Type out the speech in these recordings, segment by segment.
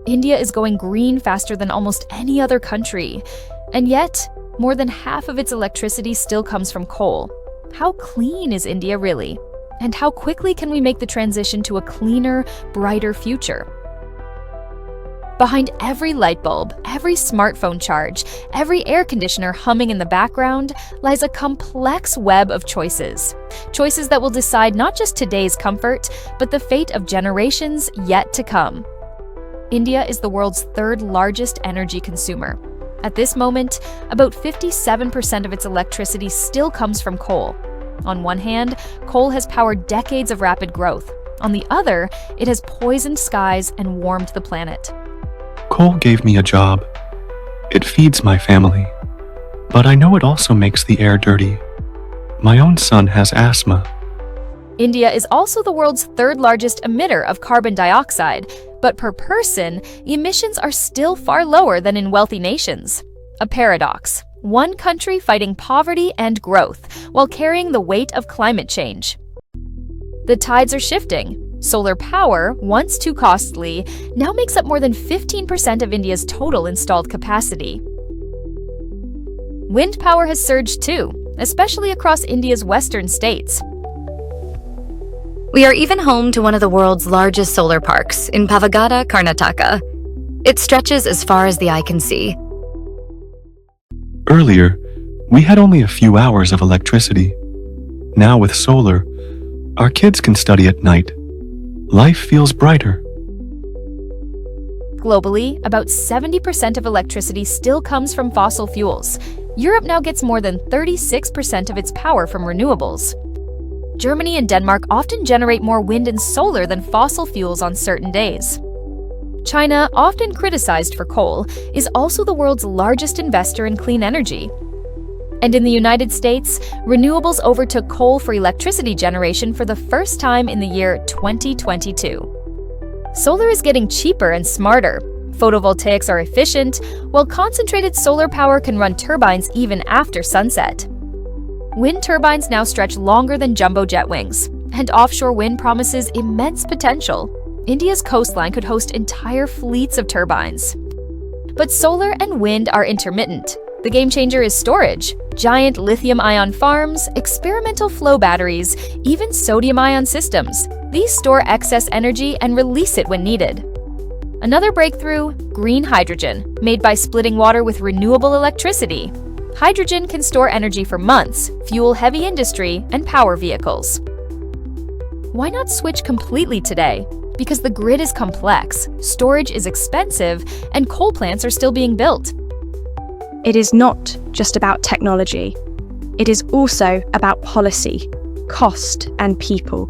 India is going green faster than almost any other country. And yet, more than half of its electricity still comes from coal. How clean is India really? And how quickly can we make the transition to a cleaner, brighter future? Behind every light bulb, every smartphone charge, every air conditioner humming in the background lies a complex web of choices. Choices that will decide not just today's comfort, but the fate of generations yet to come. India is the world's third largest energy consumer. At this moment, about 57% of its electricity still comes from coal. On one hand, coal has powered decades of rapid growth. On the other, it has poisoned skies and warmed the planet. Coal gave me a job. It feeds my family. But I know it also makes the air dirty. My own son has asthma. India is also the world's third largest emitter of carbon dioxide, but per person, emissions are still far lower than in wealthy nations. A paradox. One country fighting poverty and growth while carrying the weight of climate change. The tides are shifting. Solar power, once too costly, now makes up more than 15% of India's total installed capacity. Wind power has surged too, especially across India's western states. We are even home to one of the world's largest solar parks in Pavagada, Karnataka. It stretches as far as the eye can see. Earlier, we had only a few hours of electricity. Now with solar, our kids can study at night. Life feels brighter. Globally, about 70% of electricity still comes from fossil fuels. Europe now gets more than 36% of its power from renewables. Germany and Denmark often generate more wind and solar than fossil fuels on certain days. China, often criticized for coal, is also the world's largest investor in clean energy. And in the United States, renewables overtook coal for electricity generation for the first time in the year 2022. Solar is getting cheaper and smarter. Photovoltaics are efficient, while concentrated solar power can run turbines even after sunset. Wind turbines now stretch longer than jumbo jet wings, and offshore wind promises immense potential. India's coastline could host entire fleets of turbines. But solar and wind are intermittent. The game changer is storage. Giant lithium-ion farms, experimental flow batteries, even sodium-ion systems. These store excess energy and release it when needed. Another breakthrough, green hydrogen, made by splitting water with renewable electricity. Hydrogen can store energy for months, fuel heavy industry, and power vehicles. Why not switch completely today? Because the grid is complex, storage is expensive, and coal plants are still being built. It is not just about technology. It is also about policy, cost, and people.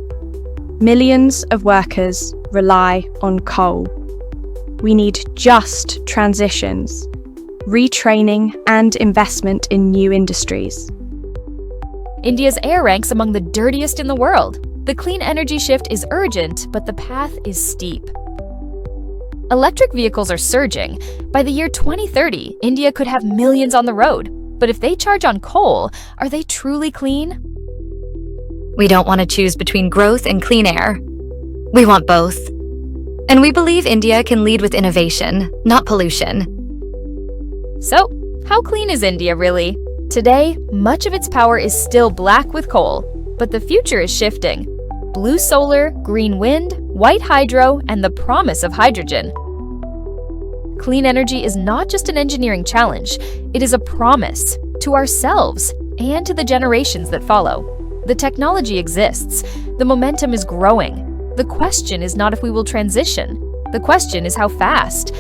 Millions of workers rely on coal. We need just transitions, retraining, and investment in new industries. India's air ranks among the dirtiest in the world. The clean energy shift is urgent, but the path is steep. Electric vehicles are surging. By the year 2030, India could have millions on the road. But if they charge on coal, are they truly clean? We don't want to choose between growth and clean air. We want both. And we believe India can lead with innovation, not pollution. So, how clean is India really? Today, much of its power is still black with coal, but the future is shifting. Blue solar, green wind, white hydro, and the promise of hydrogen. Clean energy is not just an engineering challenge, it is a promise to ourselves and to the generations that follow. The technology exists, the momentum is growing. The question is not if we will transition. The question is how fast.